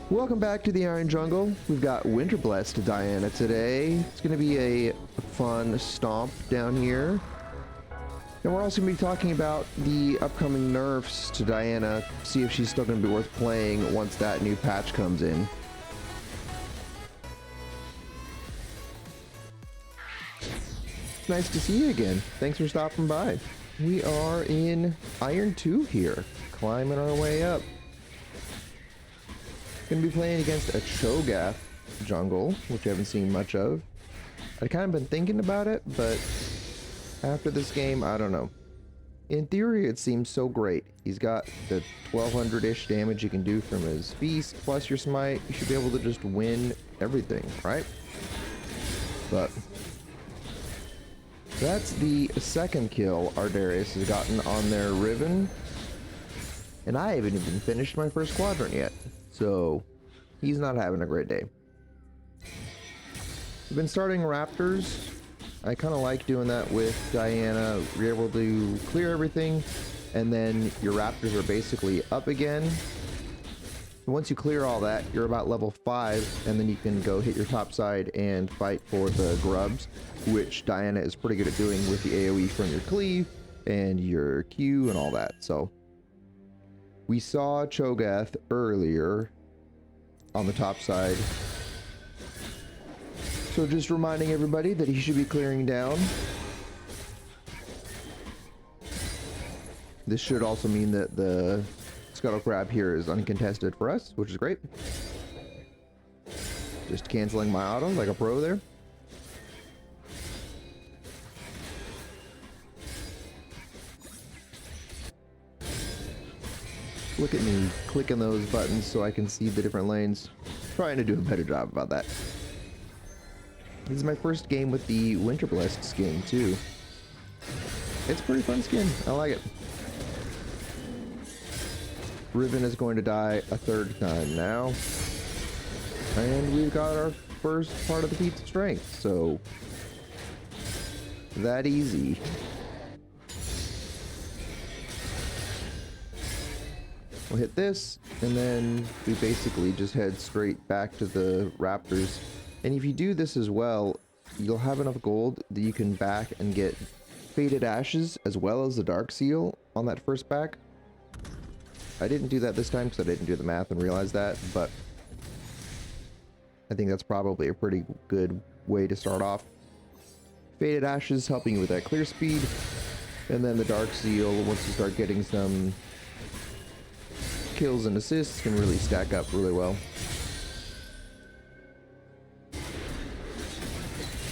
Welcome back to the Iron Jungle. We've got Winter Blessed Diana today. It's going to be a fun stomp down here. And we're also going to be talking about the upcoming nerfs to Diana, see if she's still going to be worth playing once that new patch comes in. It's nice to see you again. Thanks for stopping by. We are in Iron 2 here, climbing our way up. Gonna be playing against a Cho'Gath jungle, which I haven't seen much of. I'd kind of been thinking about it, but after this game, I don't know. In theory, it seems so great. He's got the 1200-ish damage he can do from his feast, plus your smite. You should be able to just win everything, right? But that's the second kill our Darius has gotten on their Riven. And I haven't even finished my first quadrant yet. So, he's not having a great day. We've been starting Raptors. I kind of like doing that with Diana. You're able to clear everything, and then your Raptors are basically up again. And once you clear all that, you're about level 5, and then you can go hit your top side and fight for the grubs, which Diana is pretty good at doing with the AoE from your cleave and your Q and all that. So, we saw Cho'Gath earlier on the top side. So just reminding everybody that he should be clearing down. This should also mean that the Scuttle Crab here is uncontested for us, which is great. Just canceling my auto like a pro there. Look at me clicking those buttons so I can see the different lanes. Trying to do a better job about that. This is my first game with the Winter Blessed skin too. It's a pretty fun skin. I like it. Riven is going to die a third time now. And we've got our first part of the feat of strength, so that easy. We'll hit this, and then we basically just head straight back to the Raptors. And if you do this as well, you'll have enough gold that you can back and get Faded Ashes as well as the Dark Seal on that first back. I didn't do that this time because I didn't do the math and realize that, but I think that's probably a pretty good way to start off. Faded Ashes helping you with that clear speed, and then the Dark Seal, once you start getting some kills and assists, can really stack up really well. You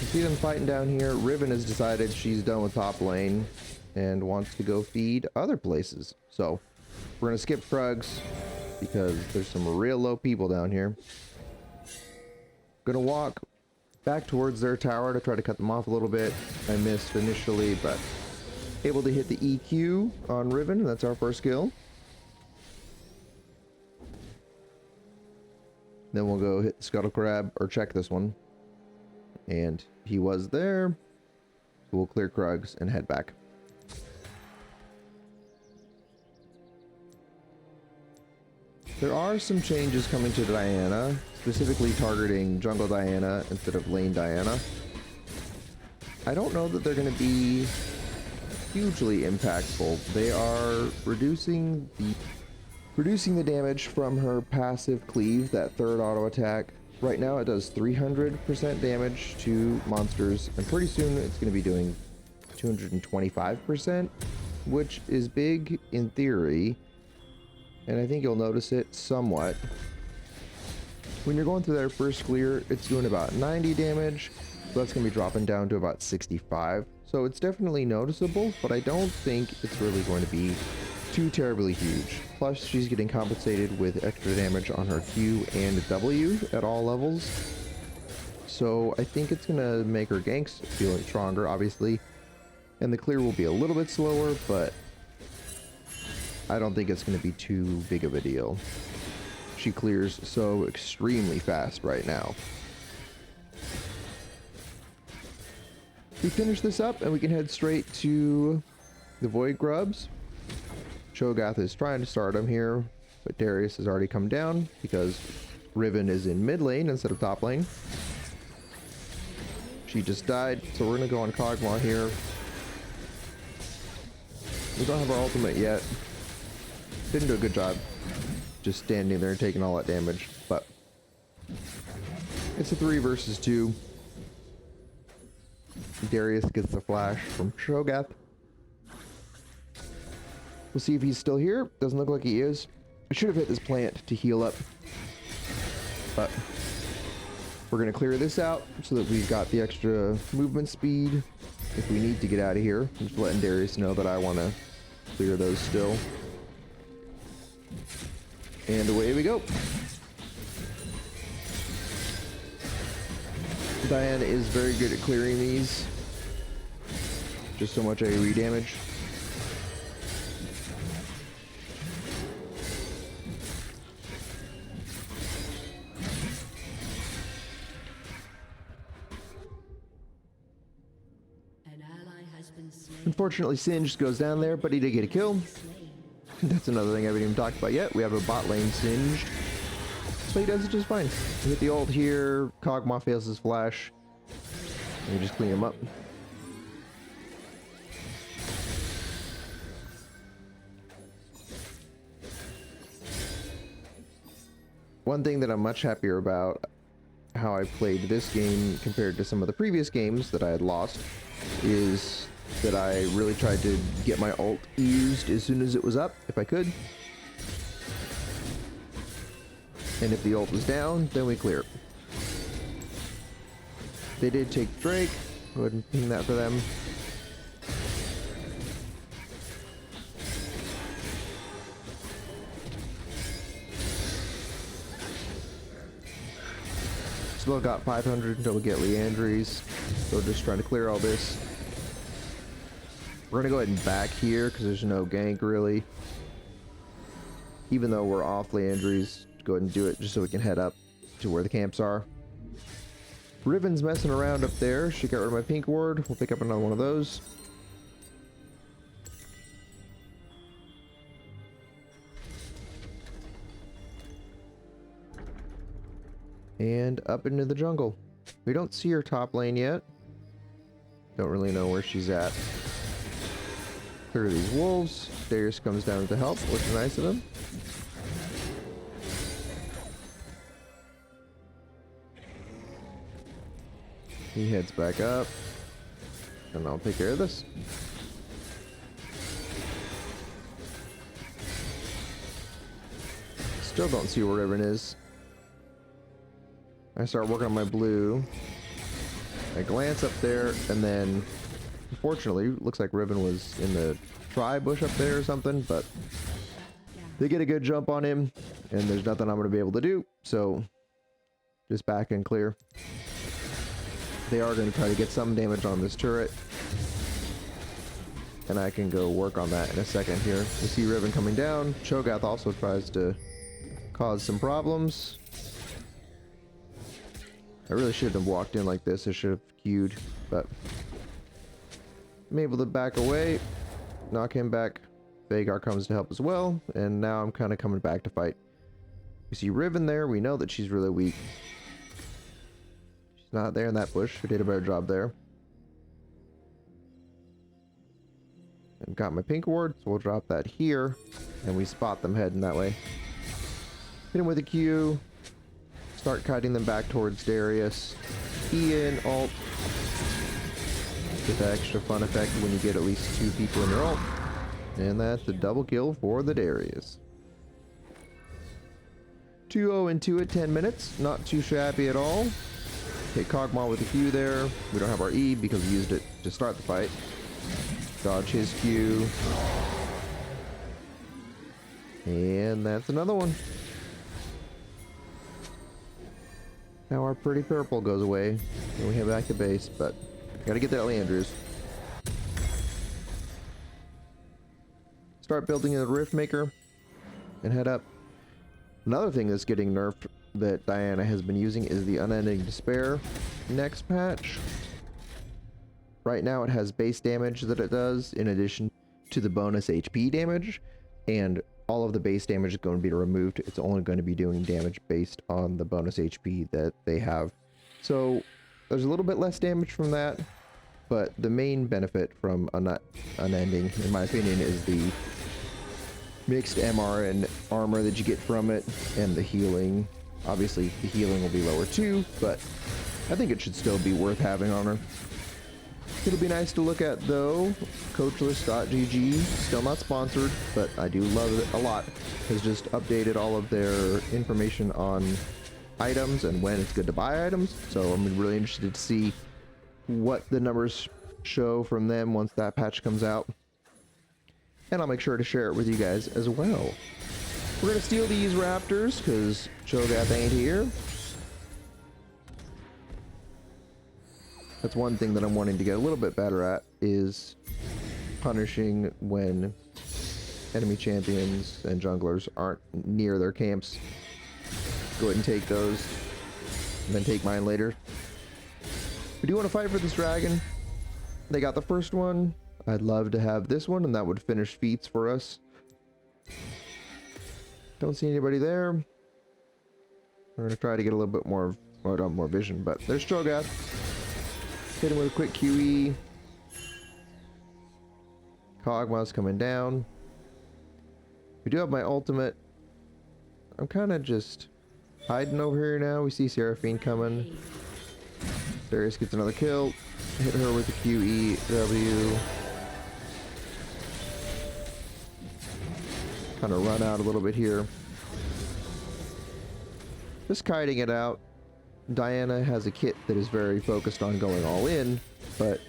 see them fighting down here. Riven has decided she's done with top lane and wants to go feed other places. So we're gonna skip Krugs because there's some real low people down here. Gonna walk back towards their tower to try to cut them off a little bit. I missed initially, but able to hit the EQ on Riven. That's our first kill. Then we'll go hit the Scuttle Crab, or check this one. And he was there. So we'll clear Krugs and head back. There are some changes coming to Diana, specifically targeting Jungle Diana instead of Lane Diana. I don't know that they're going to be hugely impactful. They are reducing the damage from her passive cleave, that third auto attack. Right now it does 300% damage to monsters, and pretty soon it's going to be doing 225%, which is big in theory, and I think you'll notice it somewhat. When you're going through that first clear, it's doing about 90 damage, so that's going to be dropping down to about 65. So it's definitely noticeable, but I don't think it's really going to be too terribly huge. Plus, she's getting compensated with extra damage on her Q and W at all levels. So I think it's gonna make her ganks feel stronger, obviously. And the clear will be a little bit slower, but I don't think it's gonna be too big of a deal. She clears so extremely fast right now. We finish this up and we can head straight to the Void Grubs. Cho'Gath is trying to start him here, but Darius has already come down because Riven is in mid lane instead of top lane. She just died, so we're gonna go on Kog'Maw here. We don't have our ultimate yet. Didn't do a good job just standing there and taking all that damage, but it's a 3 versus 2. Darius gets the flash from Cho'Gath. We'll see if he's still here. Doesn't look like he is. I should have hit this plant to heal up, but we're going to clear this out so that we've got the extra movement speed if we need to get out of here. I'm just letting Darius know that I want to clear those still. And away we go. Diana is very good at clearing these. Just so much AoE damage. Unfortunately, Sin just goes down there, but he did get a kill. That's another thing I haven't even talked about yet. We have a bot lane singed. So he does it just fine. We hit the ult here. Kog'Maw fails his flash. And we just clean him up. One thing that I'm much happier about how I played this game compared to some of the previous games that I had lost is that I really tried to get my ult used as soon as it was up, if I could. And if the ult was down, then we clear. They did take Drake. Go ahead and ping that for them. Still got 500 until we get Leandry's. So just trying to clear all this. We're gonna go ahead and back here because there's no gank really. Even though we're off Leandry's, go ahead and do it just so we can head up to where the camps are. Riven's messing around up there. She got rid of my pink ward. We'll pick up another one of those. And up into the jungle. We don't see her top lane yet. Don't really know where she's at. Clear these wolves. Darius comes down to help, which is nice of him. He heads back up. And I'll take care of this. Still don't see where Riven is. I start working on my blue. I glance up there, and then unfortunately, looks like Riven was in the tri-bush up there or something, but they get a good jump on him, and there's nothing I'm going to be able to do, so just back and clear. They are going to try to get some damage on this turret, and I can go work on that in a second here. We see Riven coming down. Cho'Gath also tries to cause some problems. I really shouldn't have walked in like this. I should have queued, but I'm able to back away, knock him back. Vhagar comes to help as well, and now I'm kind of coming back to fight. We see Riven there. We know that she's really weak. She's not there in that bush. We did a better job there. And got my pink ward, so we'll drop that here, and we spot them heading that way. Hit him with a Q. Start kiting them back towards Darius. E in, ult. Get that extra fun effect when you get at least 2 people in your ult. And that's a double kill for the Darius. 2-0 and 2 at 10 minutes. Not too shabby at all. Hit Kog'Maw with a Q there. We don't have our E because we used it to start the fight. Dodge his Q. And that's another one. Now our pretty purple goes away, and we head back to base, but gotta get that Leandry's. Start building a Rift Maker, and head up. Another thing that's getting nerfed that Diana has been using is the Unending Despair next patch. Right now it has base damage that it does, in addition to the bonus HP damage, and all of the base damage is going to be removed. It's only going to be doing damage based on the bonus HP that they have. So there's a little bit less damage from that, but the main benefit from unending, in my opinion, is the mixed MR and armor that you get from it, and the healing. Obviously, the healing will be lower too, but I think it should still be worth having on her. It'll be nice to look at though. Coachless.gg, still not sponsored, but I do love it a lot. Has just updated all of their information on items and when it's good to buy items. So I'm really interested to see what the numbers show from them once that patch comes out. And I'll make sure to share it with you guys as well. We're gonna steal these raptors because Cho'Gath ain't here. That's one thing that I'm wanting to get a little bit better at, is punishing when enemy champions and junglers aren't near their camps. Go ahead and take those, and then take mine later. We do want to fight for this dragon. They got the first one. I'd love to have this one, and that would finish feats for us. Don't see anybody there. We're gonna try to get a little bit more, well, more vision, but there's Cho'Gath. Hit him with a quick QE. Kog'Maw's coming down. We do have my ultimate. I'm kind of just hiding over here now. We see Seraphine coming. Darius gets another kill. Hit her with the QE W. Kind of run out a little bit here. Just kiting it out. Diana has a kit that is very focused on going all in, but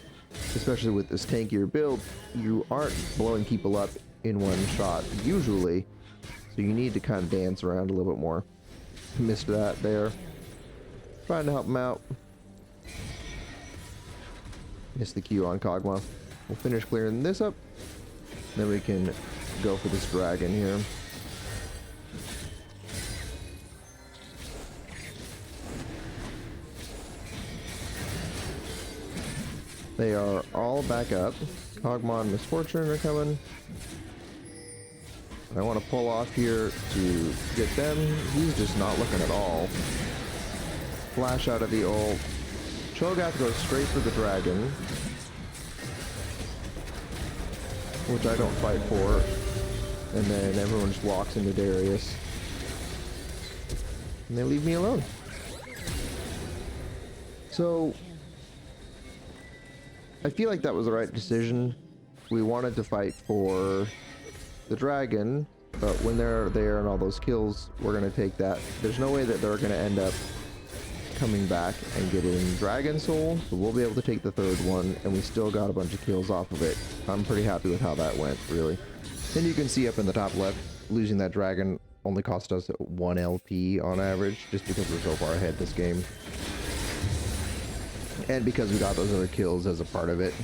especially with this tankier build, you aren't blowing people up in one shot usually, so you need to kind of dance around a little bit more. Missed that there. Trying to help him out. Missed the Q on Kog'Maw. We'll finish clearing this up, then we can go for this dragon here. They are all back up. Kog'Maw and Misfortune are coming. I want to pull off here to get them. He's just not looking at all. Flash out of the ult. Cho'Gath goes straight for the dragon, which I don't fight for. And then everyone just walks into Darius. And they leave me alone. So I feel like that was the right decision. We wanted to fight for the dragon, but when they're there and all those kills, we're going to take that. There's no way that they're going to end up coming back and getting Dragon Soul, so we'll be able to take the third one, and we still got a bunch of kills off of it. I'm pretty happy with how that went, really. And you can see up in the top left, losing that dragon only cost us 1 LP on average, just because we're so far ahead this game. And because we got those other kills as a part of it.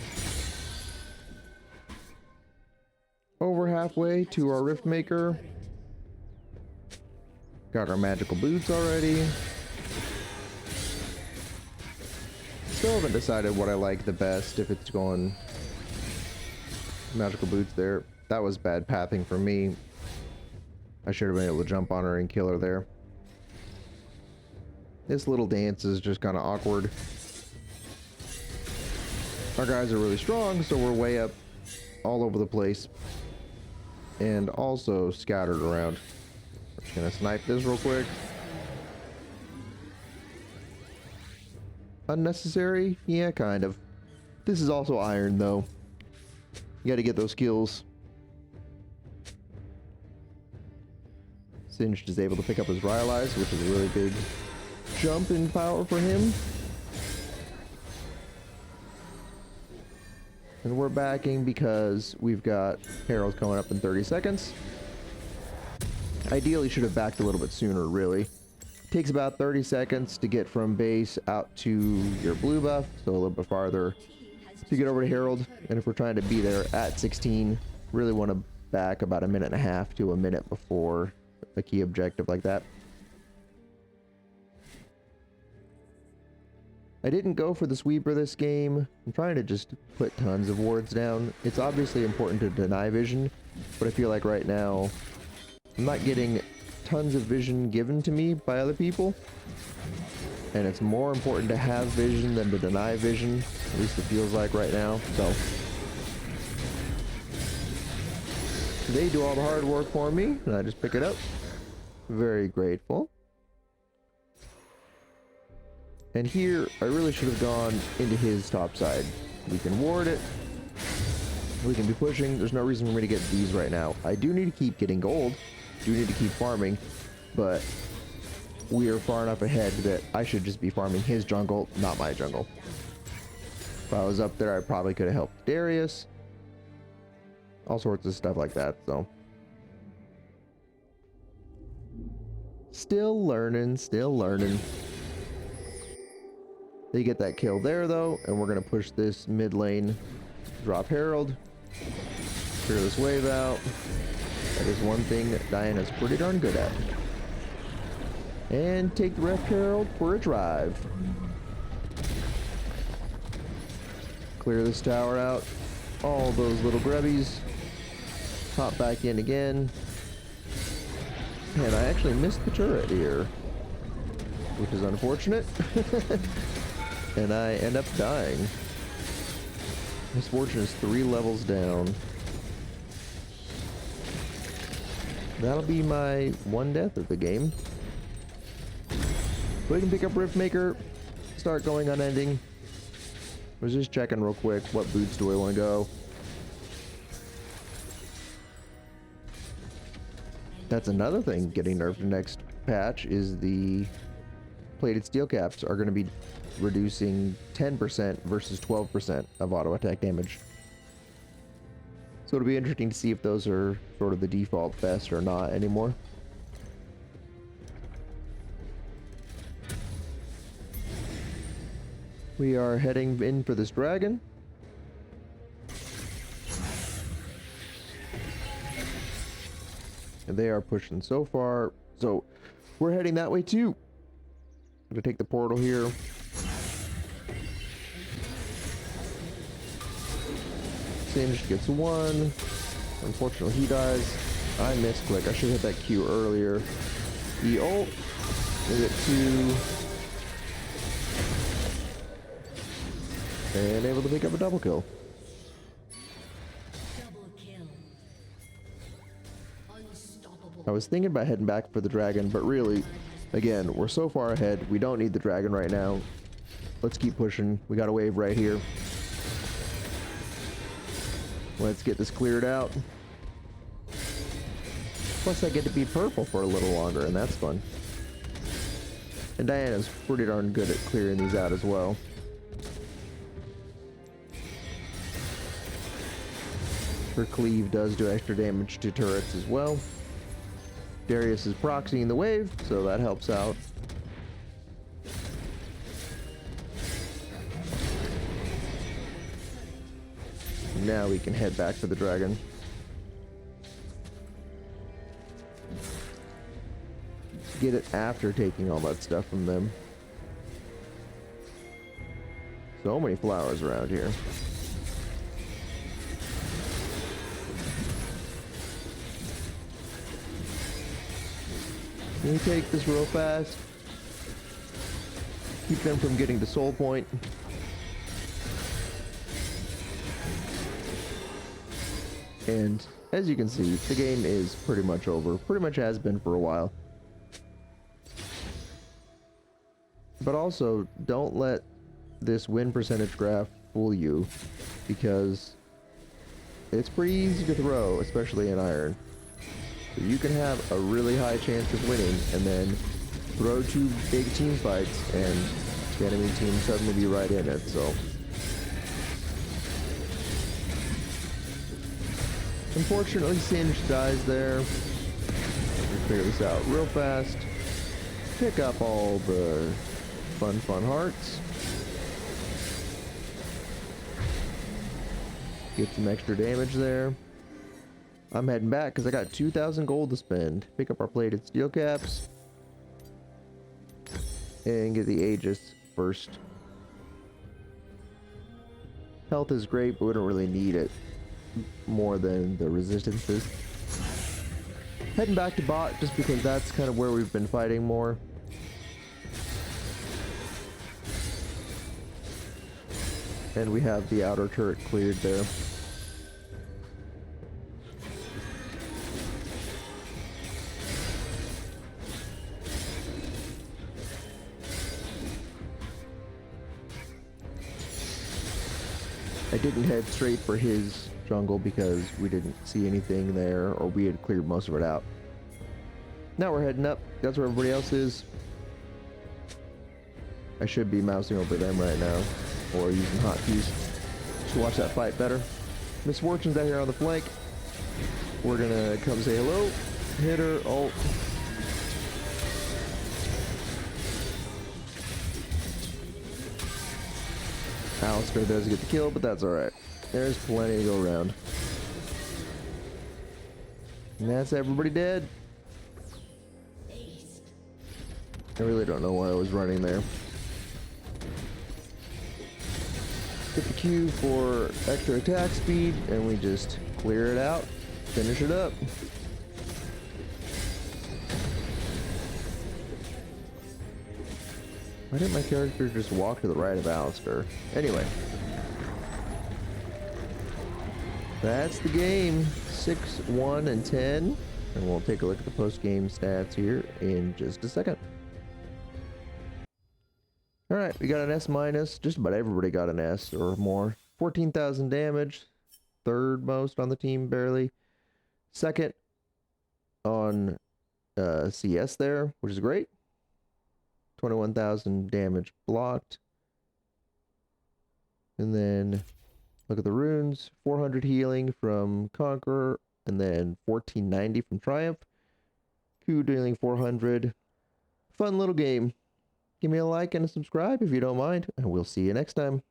Over halfway to our Rift Maker. Got our magical boots already. Still haven't decided what I like the best, if it's going magical boots there. That was bad pathing for me. I should have been able to jump on her and kill her there. This little dance is just kind of awkward. Our guys are really strong, so we're way up all over the place. And also scattered around. We're just gonna snipe this real quick. Unnecessary? Yeah, kind of. This is also iron, though. You gotta get those kills. Singed is able to pick up his Rylai's, which is a really big jump in power for him. And we're backing because we've got Herald coming up in 30 seconds. Ideally should have backed a little bit sooner, really. Takes about 30 seconds to get from base out to your blue buff, so a little bit farther to get over to Herald. And if we're trying to be there at 16, really want to back about 1.5 to a minute before a key objective like that. I didn't go for the sweeper this game. I'm trying to just put tons of wards down. It's obviously important to deny vision, but I feel like right now I'm not getting tons of vision given to me by other people. And it's more important to have vision than to deny vision. At least it feels like right now. So they do all the hard work for me, and I just pick it up. Very grateful. And here, I really should have gone into his top side. We can ward it. We can be pushing. There's no reason for me to get these right now. I do need to keep getting gold. Do need to keep farming. But we are far enough ahead that I should just be farming his jungle, not my jungle. If I was up there, I probably could have helped Darius. All sorts of stuff like that, so. Still learning, still learning. They get that kill there, though, and we're going to push this mid lane. Drop Herald. Clear this wave out. That is one thing that Diana's pretty darn good at. And take the Ref Herald for a drive. Clear this tower out. All those little grubbies. Hop back in again. And I actually missed the turret here, which is unfortunate. And I end up dying. Misfortune is 3 levels down. That'll be my 1 death of the game. We can pick up Riftmaker, start going unending. I was just checking real quick, what boots do I want to go? That's another thing getting nerfed next patch is the plated steel caps are going to be reducing 10% versus 12% of auto attack damage. So it'll be interesting to see if those are sort of the default best or not anymore. We are heading in for this dragon. And they are pushing so far. So we're heading that way too. I'm gonna take the portal here. Singed gets 1. Unfortunately, he dies. I misclick. I should have hit that Q earlier. The ult is at 2. And able to pick up a double kill. I was thinking about heading back for the dragon, but really, again, we're so far ahead. We don't need the dragon right now. Let's keep pushing. We got a wave right here. Let's get this cleared out. Plus I get to be purple for a little longer, and that's fun. And Diana's pretty darn good at clearing these out as well. Her cleave does do extra damage to turrets as well. Darius is proxying the wave, so that helps out. Now we can head back for the dragon. Get it after taking all that stuff from them. So many flowers around here. Let me take this real fast. Keep them from getting to soul point. And as you can see, the game is pretty much over. Pretty much has been for a while. But also, don't let this win percentage graph fool you, because it's pretty easy to throw, especially in iron. So you can have a really high chance of winning and then throw 2 big team fights and the enemy team suddenly be right in it. So unfortunately, Singed dies there. Let's figure this out real fast. Pick up all the fun hearts. Get some extra damage there. I'm heading back because I got 2,000 gold to spend. Pick up our plated steel caps. And get the Aegis first. Health is great, but we don't really need it more than the resistances. Heading back to bot just because that's kind of where we've been fighting more. And we have the outer turret cleared there. I didn't head straight for his jungle because we didn't see anything there, or we had cleared most of it out. Now we're heading up. That's where everybody else is. I should be mousing over them right now, or using hotkeys to watch that fight better. Misfortune's out here on the flank. We're gonna come say hello. Hit her, ult. Alistair does get the kill, but that's alright. There's plenty to go around. And that's everybody dead. I really don't know why I was running there. Get the Q for extra attack speed, and we just clear it out, finish it up. Why didn't my character just walk to the right of Alistair? Anyway. That's the game. 6-1 and 10. And we'll take a look at the post-game stats here in just a second. Alright, we got an S minus. Just about everybody got an S or more. 14,000 damage. Third most on the team, barely. Second on CS there, which is great. 21,000 damage blocked. And then look at the runes. 400 healing from Conqueror. And then 1490 from Triumph. Q dealing 400. Fun little game. Give me a like and a subscribe if you don't mind. And we'll see you next time.